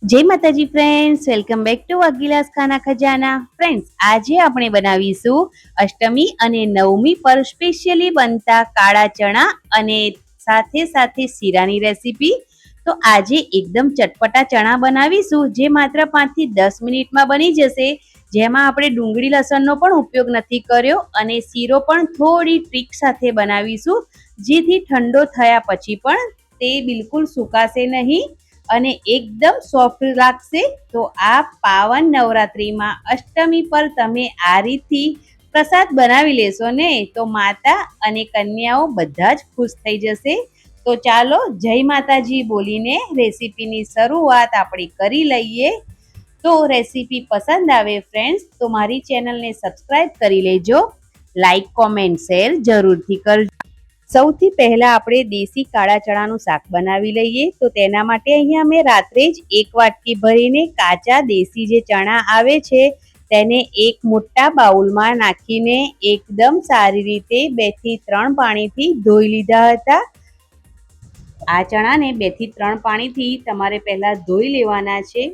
જય માતાજી friends, welcome back to અગિલાસ ખાના ખજાના. ફ્રેન્ડ્સ, આજે આપણે બનાવીશું અષ્ટમી અને નવમી પર સ્પેશિયલી બનતા કાળા ચણા અને સાથે સાથે શીરાની રેસીપી. તો આજે એકદમ ચટપટા ચણા બનાવીશું, જે માત્ર 5 થી 10 મિનિટમાં બની જશે. જેમાં આપણે ડુંગળી લસણનો પણ ઉપયોગ નથી કર્યો અને શીરો પણ થોડી ટ્રીક સાથે બનાવીશું, જેથી ઠંડો થયા પછી પણ તે બિલકુલ સુકાશે નહીં અને એકદમ સોફ્ટ લાગશે. તો આ પાવન નવરાત્રિમાં અષ્ટમી પર તમે આ રીતથી પ્રસાદ બનાવી લેશો ને, તો માતા અને કન્યાઓ બધા જ ખુશ થઈ જશે. તો ચાલો જય માતાજી બોલીને રેસીપીની શરૂઆત આપણે કરી લઈએ. તો રેસીપી પસંદ આવે ફ્રેન્ડ્સ તો મારી ચેનલને સબસ્ક્રાઈબ કરી લેજો, લાઈક કોમેન્ટ શેર જરૂરથી કરજો. સૌથી પહેલા આપણે દેશી કાળા ચણાનું શાક બનાવી લઈએ. તો તેના માટે અહીંયા મેં રાત્રે જ 1 વાટકી ભરીને કાચા દેશી જે ચણા આવે છે તેને એક મોટા બાઉલમાં નાખીને એકદમ સારી રીતે 2 થી 3 પાણીથી ધોઈ લીધા હતા. આ ચણાને 2 થી 3 પાણીથી તમારે પહેલા ધોઈ લેવાના છે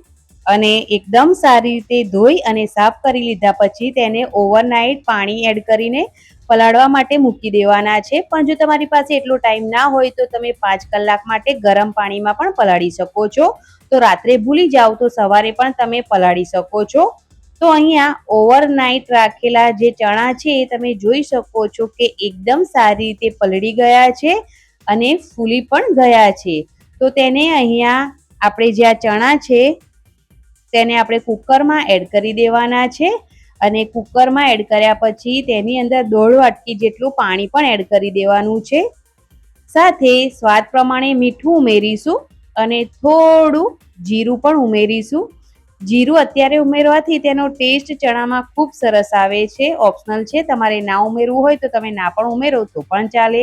અને એકદમ સારી રીતે ધોઈ અને સાફ કરી લીધા પછી તેને ઓવરનાઇટ પાણી એડ કરીને પલાળવા માટે મૂકી દેવાના છે. પણ જો તમારી પાસે એટલો ટાઈમ ના હોય તો તમે 5 કલાક માટે ગરમ પાણીમાં પણ પલાળી શકો છો. તો રાત્રે ભૂલી જાઓ તો સવારે પણ તમે પલાળી શકો છો. તો અહીંયા ઓવરનાઇટ રાખેલા જે ચણા છે એ તમે જોઈ શકો છો કે એકદમ સારી રીતે પલળી ગયા છે અને ફૂલી પણ ગયા છે. તો તેને અહીંયા આપણે જે આ ચણા છે તેને આપણે કુકરમાં એડ કરી દેવાના છે અને કુકરમાં એડ કર્યા પછી તેની અંદર 1.5 વાટકી જેટલું પાણી પણ એડ કરી દેવાનું છે. સાથે સ્વાદ પ્રમાણે મીઠું ઉમેરીશું અને થોડું જીરું પણ ઉમેરીશું. જીરું અત્યારે ઉમેરવાથી તેનો ટેસ્ટ ચણામાં ખૂબ સરસ આવે છે. ઓપ્શનલ છે, તમારે ના ઉમેરવું હોય તો તમે ના પણ ઉમેરો તો પણ ચાલે.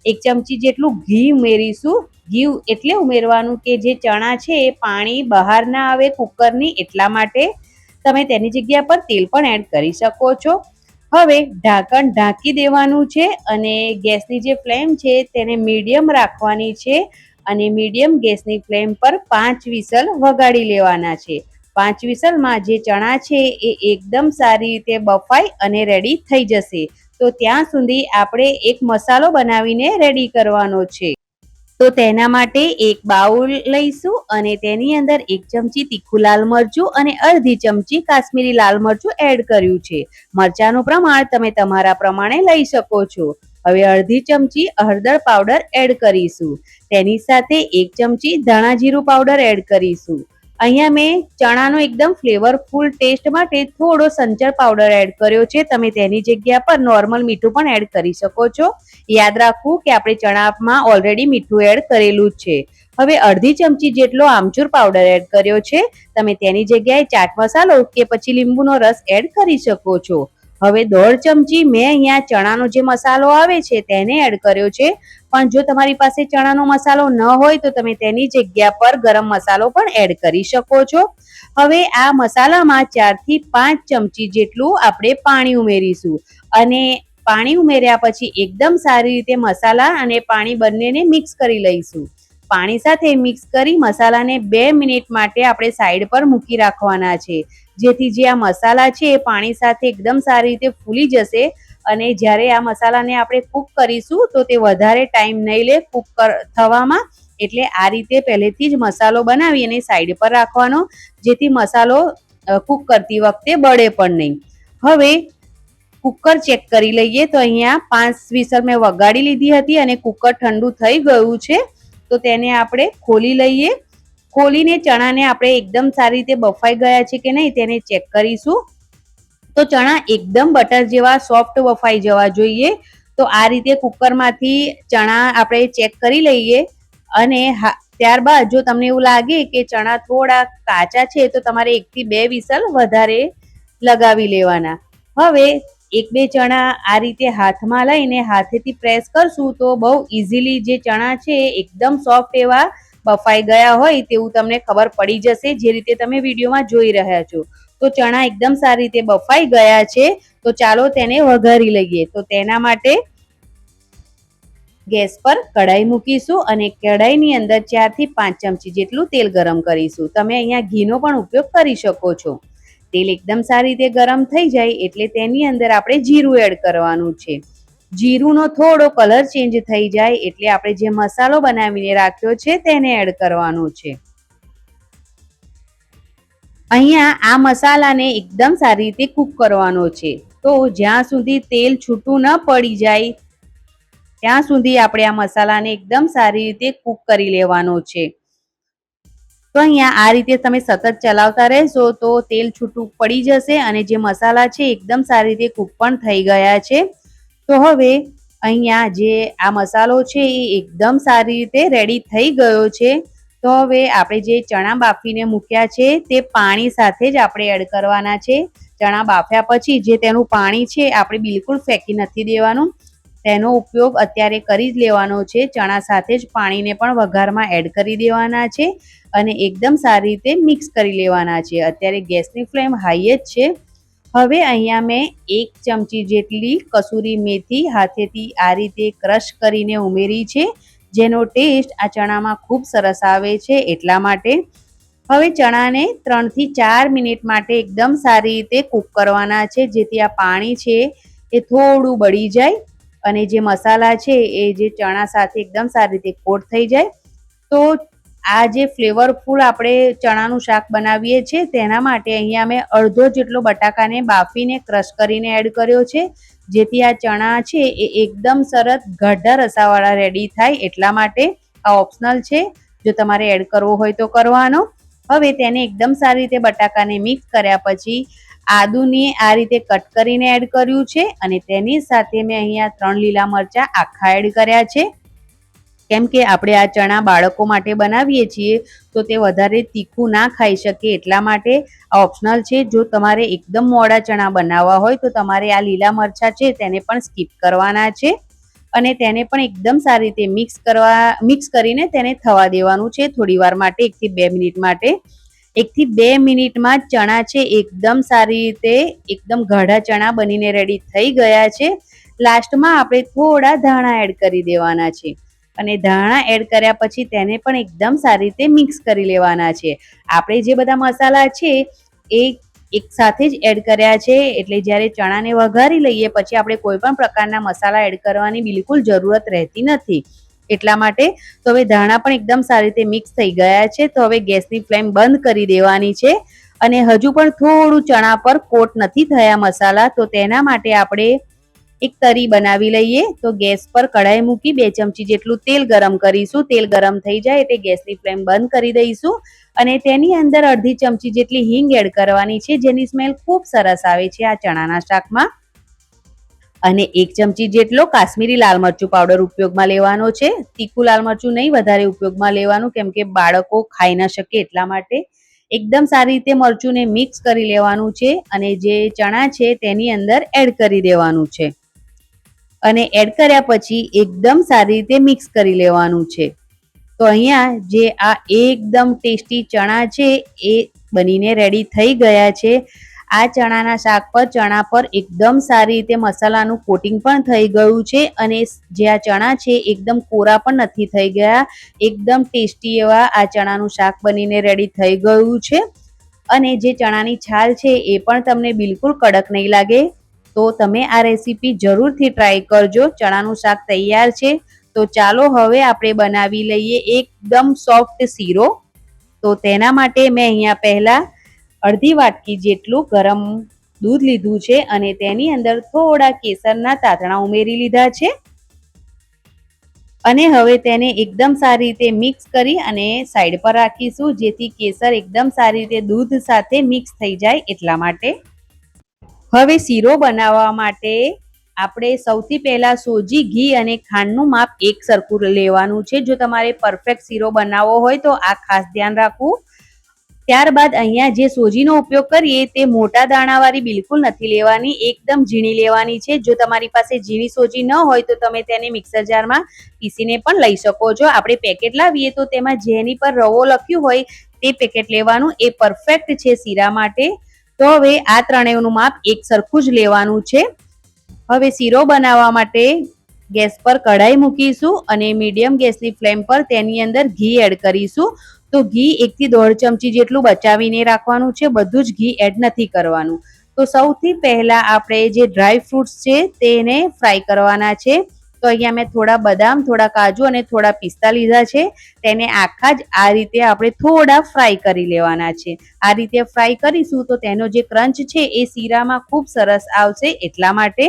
1 ચમચી જેટલું ઘી ઉમેરીશું. ઘી એટલે ઉમેરવાનું કે જે ચણા છે એ પાણી બહાર ના આવે કુકરની, એટલા માટે. તમે તેની જગ્યા પર તેલ પણ એડ કરી શકો છો. હવે ઢાંકણ ઢાંકી દેવાનું છે અને ગેસની જે ફ્લેમ છે તેને મીડિયમ રાખવાની છે અને મીડિયમ ગેસની ફ્લેમ પર 5 વિસલ વગાડી લેવાના છે. 5 વિસલમાં જે ચણા છે એ એકદમ સારી રીતે બફાઈ અને રેડી થઈ જશે. તો ત્યાં સુધી આપણે એક મસાલો બનાવીને રેડી કરવાનો છે. તો તેના માટે એક બાઉલ લઈશું અને તેની અંદર 1 ચમચી તીખું લાલ મરચું અને અડધી ચમચી કાશ્મીરી લાલ મરચું એડ કર્યું છે. મરચાંનું પ્રમાણ તમે તમારા પ્રમાણે લઈ શકો છો. હવે અડધી ચમચી હળદર પાવડર એડ કરીશું. તેની સાથે 1 ચમચી ધાણા જીરું પાવડર એડ કરીશું. અહીંયા મેં ચણાનો એકદમ ફ્લેવરફુલ ટેસ્ટ માટે થોડો સંચર પાવડર એડ કર્યો છે. તમે તેની જગ્યા પર નોર્મલ મીઠું પણ એડ કરી શકો છો. યાદ રાખવું કે આપણે ચણામાં ઓલરેડી મીઠું એડ કરેલું જ છે. હવે અડધી ચમચી જેટલો આમચૂર પાવડર એડ કર્યો છે. તમે તેની જગ્યાએ ચાટ મસાલો કે પછી લીંબુનો રસ એડ કરી શકો છો. હવે 1.5 ચમચી મેં અહીંયા ચણાનો જે મસાલો આવે છે તેને એડ કર્યો છે. પણ જો તમારી પાસે ચણાનો મસાલો ન હોય તો તમે તેની જગ્યા પર ગરમ મસાલો પણ એડ કરી શકો છો. હવે આ મસાલામાં 4 થી 5 ચમચી જેટલું આપણે પાણી ઉમેરીશું અને પાણી ઉમેર્યા પછી એકદમ સારી રીતે મસાલા અને પાણી બંનેને મિક્સ કરી લઈશું. પાણી સાથે મિક્સ કરી મસાલાને 2 મિનિટ માટે આપણે સાઈડ પર મૂકી રાખવાના છે, જેથી જે આ મસાલા છે એ પાણી સાથે એકદમ સારી રીતે ફૂલી જશે અને જ્યારે આ મસાલાને આપણે કૂક કરીશું તો તે વધારે ટાઈમ નહીં લે કૂક થવામાં. એટલે આ રીતે પહેલેથી જ મસાલો બનાવી અને સાઈડ પર રાખવાનો, જેથી મસાલો કૂક કરતી વખતે બળે પણ નહીં. હવે કુકર ચેક કરી લઈએ. તો અહીંયા 5 વિસલ મેં વગાડી લીધી હતી અને કુકર ઠંડુ થઈ ગયું છે. તો તેને આપણે ખોલી લઈએ. ખોલીને ચણાને આપણે એકદમ સારી રીતે બફાઈ ગયા છે કે નહીં તેને ચેક કરીશું. તો ચણા એકદમ બટર જેવા સોફ્ટ બફાઈ જવા જોઈએ. તો આ રીતે કુકરમાંથી ચણા આપણે ચેક કરી લઈએ અને ત્યારબાદ જો તમને એવું લાગે કે ચણા થોડા કાચા છે તો તમારે 1 થી 2 વિસલ વધારે લગાવી લેવાના. હવે 1-2 ચણા આ રીતે હાથમાં લઈને હાથેથી પ્રેસ કરશું તો બહુ ઇઝીલી જે ચણા છે એકદમ સોફ્ટ એવા બફાઈ ગયા હોય તેવું તમને ખબર પડી જશે, જે રીતે તમે વિડીયોમાં જોઈ રહ્યા છો. તો ચણા એકદમ સારી રીતે બફાઈ ગયા છે. તો ચાલો તેને વઘારી લઈએ. તો તેના માટે ગેસ પર કઢાઈ મૂકીશું અને કઢાઈની અંદર 4 થી 5 ચમચી જેટલું તેલ ગરમ કરીશું. તમે અહીંયા ઘીનો પણ ઉપયોગ કરી શકો છો. તેલ એકદમ સારી રીતે ગરમ થઈ જાય એટલે તેની અંદર આપણે જીરું એડ કરવાનું છે. જીરુંનો થોડો કલર ચેન્જ થઈ જાય એટલે આપણે જે મસાલો બનાવીને રાખ્યો છે તેને એડ કરવાનો છે. અહીંયા આ મસાલાને એકદમ સારી રીતે કૂક કરવાનો છે. તો જ્યાં સુધી તેલ છૂટું ન પડી જાય ત્યાં સુધી આપણે આ મસાલાને એકદમ સારી રીતે કૂક કરી લેવાનો છે. તો અહીંયા આ રીતે તમે સતત ચલાવતા રહેશો તો તેલ છૂટું પડી જશે અને જે મસાલા છે એકદમ સારી રીતે કૂક પણ થઈ ગયા છે. તો હવે અહીંયા જે આ મસાલો છે એ એકદમ સારી રીતે રેડી થઈ ગયો છે. તો હવે આપણે જે ચણા બાફીને મૂક્યા છે તે પાણી સાથે જ આપણે એડ કરવાના છે. ચણા બાફ્યા પછી જે તેનું પાણી છે આપણે બિલકુલ ફેંકી નથી દેવાનું. તેનો ઉપયોગ અત્યારે કરી જ લેવાનો છે. ચણા સાથે જ પાણીને પણ વઘારમાં એડ કરી દેવાના છે અને એકદમ સારી રીતે મિક્સ કરી લેવાના છે. અત્યારે ગેસની ફ્લેમ હાઈ જ છે. હવે અહીંયા મેં 1 ચમચી જેટલી કસૂરી મેથી હાથેથી આ રીતે ક્રશ કરીને ઉમેરી છે, જેનો ટેસ્ટ આ ચણામાં ખૂબ સરસ આવે છે એટલા માટે. હવે ચણાને 3 થી 4 મિનિટ માટે એકદમ સારી રીતે કૂક કરવાના છે, જેથી આ પાણી છે એ થોડું બળી જાય અને જે મસાલા છે એ જે ચણા સાથે એકદમ સારી રીતે કોટ થઈ જાય. તો આ જે ફ્લેવરફુલ આપણે ચણાનું શાક બનાવીએ છીએ તેના માટે અહીંયા મેં અડધો જેટલો બટાકાને બાફીને ક્રશ કરીને એડ કર્યો છે, જેથી આ ચણા છે એ એકદમ સરસ ગાઢા રસાવાળા રેડી થાય એટલા માટે. આ ઓપ્શનલ છે, જો તમારે એડ કરવો હોય તો કરવાનો. હવે તેને એકદમ સારી રીતે બટાકાને મિક્સ કર્યા પછી આદુને આ રીતે કટ કરીને એડ કર્યું છે અને તેની સાથે મેં અહીંયા 3 લીલા મરચાં આખા એડ કર્યા છે. કેમ કે આપણે આ ચણા બાળકો માટે બનાવીએ છીએ તો તે વધારે તીખું ના ખાઈ શકે એટલા માટે આ ઓપ્શનલ છે. જો તમારે એકદમ મોડા ચણા બનાવવા હોય તો તમારે આ લીલા મરચાં છે તેને પણ સ્કીપ કરવાના છે અને તેને પણ એકદમ સારી રીતે મિક્સ કરીને તેને થવા દેવાનું છે થોડી વાર માટે, 1 થી 2 મિનિટ માટે. 1 થી 2 મિનિટમાં ચણા છે એકદમ સારી રીતે એકદમ ગાઢા ચણા બનીને રેડી થઈ ગયા છે. લાસ્ટમાં આપણે થોડા ધાણા એડ કરી દેવાના છે અને ધાણા એડ કર્યા પછી તેને પણ એકદમ સારી રીતે મિક્સ કરી લેવાના છે. આપણે જે બધા મસાલા છે એ એક સાથે જ એડ કર્યા છે એટલે જ્યારે ચણાને વઘારી લઈએ પછી આપણે કોઈ પણ પ્રકારના મસાલા એડ કરવાની બિલકુલ જરૂરત રહેતી નથી એટલા માટે. તો હવે ધાણા પણ એકદમ સારી રીતે મિક્સ થઈ ગયા છે. તો હવે ગેસની ફ્લેમ બંધ કરી દેવાની છે અને હજુ પણ થોડું ચણા પર કોટ નથી થયા મસાલા, તો તેના માટે આપણે એક તરી બનાવી લઈએ. તો ગેસ પર કઢાઈ મૂકી 2 ચમચી જેટલું તેલ ગરમ કરીશું. તેલ ગરમ થઈ જાય એટલે ગેસની ફ્લેમ બંધ કરી દઈશું અને તેની અંદર અડધી ચમચી જેટલી હિંગ એડ કરવાની છે, જેની સ્મેલ ખૂબ સરસ આવે છે આ ચણાના શાકમાં. અને 1 ચમચી જેટલો કાશ્મીરી લાલ મરચું પાવડર ઉપયોગમાં લેવાનો છે. તીખું લાલ મરચું નહીં વધારે ઉપયોગમાં લેવાનું, કેમ કે બાળકો ખાઈ ના શકે એટલા માટે. એકદમ સારી રીતે મરચુંને મિક્સ કરી લેવાનું છે અને જે ચણા છે તેની અંદર એડ કરી દેવાનું છે અને એડ કર્યા પછી એકદમ સારી રીતે મિક્સ કરી લેવાનું છે. તો અહીંયા જે આ એકદમ ટેસ્ટી ચણા છે એ બનીને રેડી થઈ ગયા છે. આ ચણાના શાક પર ચણા પર એકદમ સારી રીતે મસાલાનું કોટિંગ પણ થઈ ગયું છે અને જે આ ચણા છે એકદમ કોરા પણ નથી થઈ ગયા. એકદમ ટેસ્ટી એવા આ ચણાનું શાક બનીને રેડી થઈ ગયું છે અને જે ચણાની છાલ છે એ પણ તમને બિલકુલ કડક નહીં લાગે. તો તમે આ રેસીપી જરૂરથી ટ્રાય કરજો. ચણાનું શાક તૈયાર છે. તો ચાલો હવે આપણે બનાવી લઈએ એકદમ સોફ્ટ શીરો. તો તેના માટે મેં અહીંયા પહેલા અડધી વાટકી જેટલું ગરમ દૂધ લીધું છે અને તેની અંદર થોડા કેસરના તાતણા ઉમેરી લીધા છે અને હવે તેને એકદમ સારી રીતે મિક્સ કરી અને સાઈડ પર રાખીશું, જેથી કેસર એકદમ સારી રીતે દૂધ સાથે મિક્સ થઈ જાય એટલા માટે. હવે શીરો બનાવવા માટે આપણે સૌથી પહેલા સોજી, ઘી અને ખાંડનું માપ એક સરખું લેવાનું છે. જો તમારે પરફેક્ટ શીરો બનાવવો હોય તો આ ખાસ ધ્યાન રાખવું. ત્યારબાદ અહીંયા જે સોજીનો ઉપયોગ કરીએ તે મોટા દાણાવાળી બિલકુલ નથી લેવાની, એકદમ ઝીણી લેવાની છે. જો તમારી પાસે ઝીણી સોજી ન હોય તો તમે તેને મિક્સર જારમાં પીસીને પણ લઈ શકો છો. આપણે પેકેટ લાવીએ તો તેમાં જેની પર રવો લખ્યું હોય તે પેકેટ લેવાનું, એ પરફેક્ટ છે શીરા માટે. તો હવે આ ત્રણેયનું માપ એક સરખું જ લેવાનું છે. હવે શીરો બનાવવા માટે ગેસ પર કઢાઈ મૂકીશું અને મીડિયમ ગેસની ફ્લેમ પર તેની અંદર ઘી એડ કરીશું. તો ઘી 1 થી 1.5 ચમચી જેટલું બચાવીને રાખવાનું છે, બધું જ ઘી એડ નથી કરવાનું. તો સૌથી પહેલા આપણે જે ડ્રાય ફ્રૂટ્સ છે તેને ફ્રાય કરવાના છે. તો અહીંયા મેં થોડા બદામ, થોડા કાજુ અને થોડા પિસ્તા લીધા છે. તેને આખા જ આ રીતે આપણે થોડા ફ્રાય કરી લેવાના છે. આ રીતે ફ્રાય કરીશું તો તેનો જે ક્રંચ છે એ શીરામાં ખૂબ સરસ આવશે, એટલા માટે.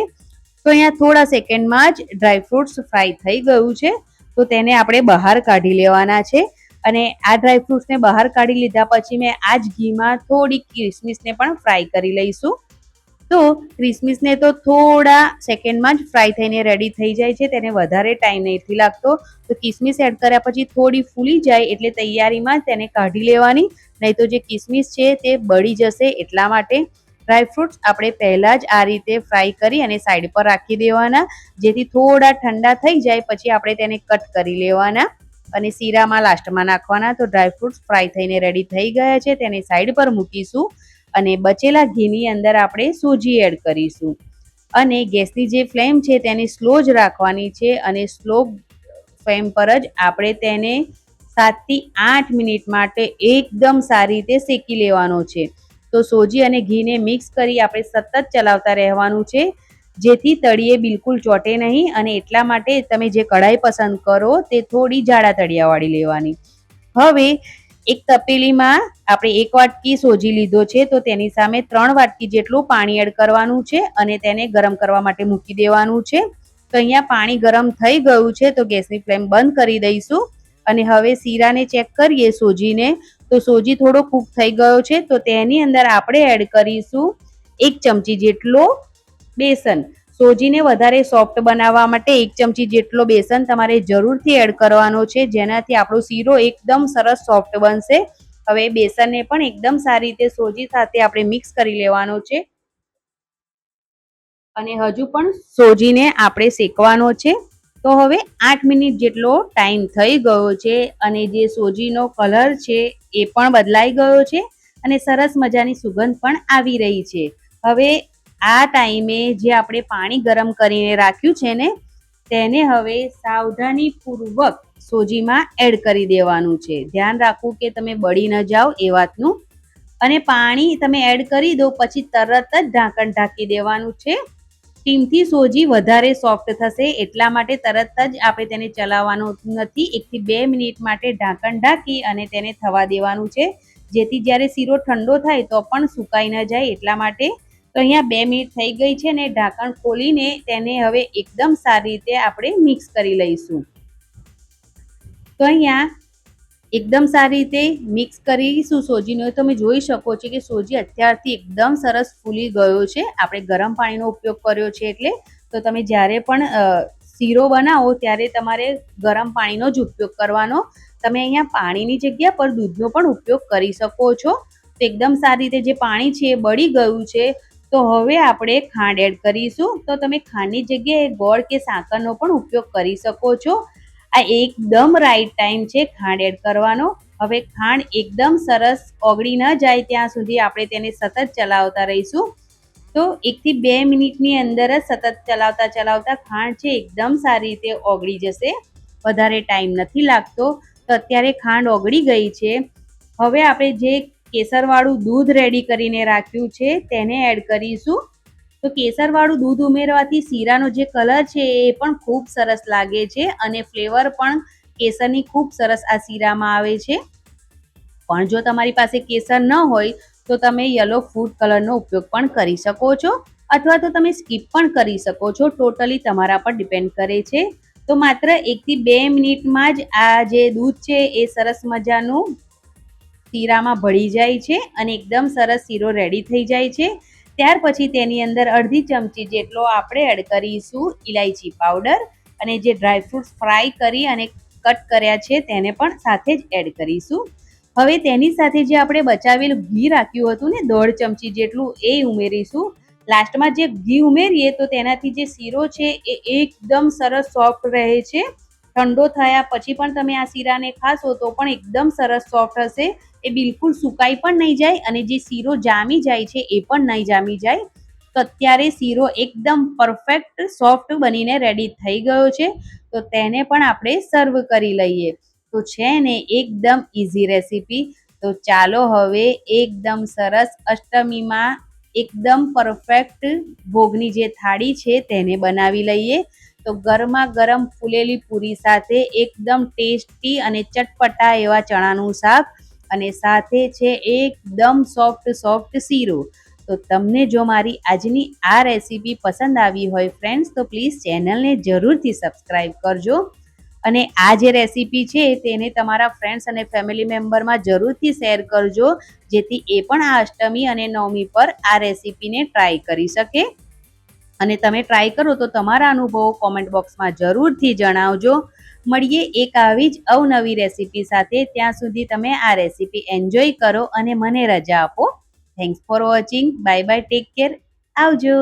તો અહીંયા થોડા સેકન્ડમાં જ ડ્રાય ફ્રૂટ્સ ફ્રાય થઈ ગયું છે. તો તેને આપણે બહાર કાઢી લેવાના છે. અને આ ડ્રાય ફ્રૂટ્સને બહાર કાઢી લીધા પછી મેં આ જ ઘીમાં થોડી કિસમિસને પણ ફ્રાય કરી લઈશું. તો કિસમિસને તો થોડા સેકન્ડમાં જ ફ્રાય થઈને રેડી થઈ જાય છે, તેને વધારે ટાઈમ નથી લાગતો. તો કિસમિસ એડ કર્યા પછી થોડી ફૂલી જાય એટલે તૈયારીમાં તેને કાઢી લેવાની, નહીં તો જે કિસમિસ છે તે બળી જશે, એટલા માટે. ડ્રાયફ્રૂટ્સ આપણે પહેલાં જ આ રીતે ફ્રાય કરી અને સાઈડ પર રાખી દેવાના, જેથી થોડા ઠંડા થઈ જાય પછી આપણે તેને કટ કરી લેવાના અને શીરામાં લાસ્ટમાં નાખવાના. તો ડ્રાયફ્રૂટ્સ ફ્રાય થઈને રેડી થઈ ગયા છે, તેને સાઈડ પર મૂકીશું અને બચેલા ઘીની અંદર આપણે સૂજી એડ કરીશું. અને ગેસની જે ફ્લેમ છે તેને સ્લો જ રાખવાની છે અને સ્લો ફ્લેમ પર જ આપણે તેને 7 થી 8 મિનિટ માટે એકદમ સારી રીતે શેકી લેવાનો છે. તો સોજી અને ઘીને મિક્સ કરી આપણે સતત ચલાવતા રહેવાનું છે, જેથી તળિયે બિલકુલ ચોટે નહીં. અને એટલા માટે તમે જે કઢાઈ પસંદ કરો તે થોડી જાડા તળિયાવાળી લેવાની. હવે એક તપેલીમાં આપણે 1 વાટકી સોજી લીધો છે, તો તેની સામે 3 વાટકી જેટલું પાણી એડ કરવાનું છે અને તેને ગરમ કરવા માટે મૂકી દેવાનું છે. તો અહીંયા પાણી ગરમ થઈ ગયું છે, તો ગેસની ફ્લેમ બંધ કરી દઈશું. અને હવે શીરાને ચેક કરીએ સોજીને, તો સોજી થોડો કૂક થઈ ગયો છે. તો તેની અંદર આપણે એડ કરીશું 1 ચમચી જેટલો બેસન. સોજીને વધારે સોફ્ટ બનાવવા માટે 1 ચમચી જેટલો બેસન તમારે જરૂરથી એડ કરવાનો છે, જેનાથી આપણો શીરો એકદમ સરસ સોફ્ટ બનશે. હવે બેસનને પણ એકદમ સારી રીતે સોજી સાથે આપણે મિક્સ કરી લેવાનો છે અને હજુ પણ સોજીને આપણે શેકવાનો છે. તો હવે 8 મિનિટ જેટલો ટાઈમ થઈ ગયો છે અને જે સોજીનો કલર છે એ પણ બદલાઈ ગયો છે અને સરસ મજાની સુગંધ પણ આવી રહી છે. હવે આ ટાઈમે જે આપણે પાણી ગરમ કરીને રાખ્યું છે ને, તેને હવે સાવધાનીપૂર્વક સોજીમાં એડ કરી દેવાનું છે. ધ્યાન રાખવું કે તમે બળી ન જાઓ એ વાતનું. અને પાણી તમે એડ કરી દો પછી તરત જ ઢાંકણ ઢાંકી દેવાનું છે. સ્ટીમથી સોજી વધારે સોફ્ટ થશે, એટલા માટે તરત જ આપણે તેને ચલાવવાનું નથી. 1 થી 2 મિનિટ માટે ઢાંકણ ઢાંકી અને તેને થવા દેવાનું છે, જેથી જ્યારે શીરો ઠંડો થાય તો પણ સુકાઈ ન જાય, એટલા માટે. તો અહીંયા 2 મિનિટ થઈ ગઈ છે ને ઢાંકણ ખોલીને તેને હવે એકદમ સારી રીતે આપણે મિક્સ કરી લઈશું. તો અહીંયા એકદમ સારી રીતે મિક્સ કરીશું સોજીનો. તમે જોઈ શકો છો કે સોજી અત્યારથી એકદમ સરસ ફૂલી ગયો છે. આપણે ગરમ પાણીનો ઉપયોગ કર્યો છે એટલે. તો તમે જ્યારે પણ શીરો બનાવો ત્યારે તમારે ગરમ પાણીનો જ ઉપયોગ કરવાનો. તમે અહીંયા પાણીની જગ્યા પર દૂધનો પણ ઉપયોગ કરી શકો છો. તો એકદમ સારી રીતે જે પાણી છે એ બળી ગયું છે. તો હવે આપણે ખાંડ એડ કરીશું. તો તમે ખાંડની જગ્યાએ ગોળ કે સાકરનો પણ ઉપયોગ કરી શકો છો. આ એકદમ રાઈટ ટાઈમ છે ખાંડ એડ કરવાનો. હવે ખાંડ એકદમ સરસ ઓગળી ન જાય ત્યાં સુધી આપણે તેને સતત ચલાવતા રહીશું. તો 1 થી 2 મિનિટની અંદર જ સતત ચલાવતા ખાંડ છે એકદમ સારી રીતે ઓગળી જશે, વધારે ટાઈમ નથી લાગતો. તો અત્યારે ખાંડ ઓગળી ગઈ છે. હવે આપણે જે કેસરવાળું દૂધ રેડી કરીને રાખ્યું છે તેને એડ કરીશું. તો કેસરવાળું દૂધ ઉમેરવાથી શીરાનો જે કલર છે એ પણ ખૂબ સરસ લાગે છે અને ફ્લેવર પણ કેસરની ખૂબ સરસ આ શીરામાં આવે છે. પણ જો તમારી પાસે કેસર ન હોય તો તમે યલો ફૂડ કલરનો ઉપયોગ પણ કરી શકો છો, અથવા તો તમે સ્કીપ પણ કરી શકો છો. ટોટલી તમારા પર ડિપેન્ડ કરે છે. તો માત્ર 1 થી 2 મિનિટમાં જ આ જે દૂધ છે એ સરસ મજાનું શીરામાં ભળી જાય છે અને એકદમ સરસ શીરો રેડી થઈ જાય છે. ત્યાર પછી તેની અંદર અડધી ચમચી જેટલો આપણે એડ કરીશું ઇલાયચી પાવડર, અને જે ડ્રાયફ્રૂટ્સ ફ્રાય કરી અને કટ કર્યા છે તેને પણ સાથે જ એડ કરીશું. હવે તેની સાથે જે આપણે બચાવેલું ઘી રાખ્યું હતું ને 1.5 ચમચી જેટલું, એ ઉમેરીશું. લાસ્ટમાં જે ઘી ઉમેરીએ તો તેનાથી જે શીરો છે એ એકદમ સરસ સોફ્ટ રહે છે. ઠંડો થયા પછી પણ તમે આ શીરાને ખાશો તો પણ એકદમ સરસ સોફ્ટ હશે. એ બિલકુલ સુકાઈ પણ નહીં જાય અને જે શીરો જામી જાય છે એ પણ નહીં જામી જાય. તો અત્યારે શીરો એકદમ પરફેક્ટ સોફ્ટ બનીને રેડી થઈ ગયો છે. તો તેને પણ આપણે સર્વ કરી લઈએ. તો છે ને એકદમ ઇઝી રેસીપી. તો ચાલો હવે એકદમ સરસ અષ્ટમીમાં એકદમ પરફેક્ટ ભોગની જે થાળી છે તેને બનાવી લઈએ. તો ગરમા ગરમ ફૂલેલી પૂરી સાથે એકદમ ટેસ્ટી અને ચટપટા એવા ચણાનું શાક અને સાથે છે એકદમ સોફ્ટ શીરો. તો તમને જો મારી આજની આ રેસીપી પસંદ આવી હોય ફ્રેન્ડ્સ, તો પ્લીઝ ચેનલને જરૂરથી સબસ્ક્રાઈબ કરજો. અને આ જે રેસીપી છે તેને તમારા ફ્રેન્ડ્સ અને ફેમિલી મેમ્બરમાં જરૂરથી શેર કરજો, જેથી એ પણ આ અષ્ટમી અને નવમી પર આ રેસીપીને ટ્રાય કરી શકે. અને તમે ટ્રાય કરો તો તમારા અનુભવો કોમેન્ટ બોક્સમાં જરૂરથી જણાવજો. મળીએ એક આવી જ અવનવી રેસીપી સાથે. ત્યાં સુધી તમે આ રેસીપી એન્જોય કરો અને મને રજા આપો. Thanks for watching. Bye bye, take care. આવજો.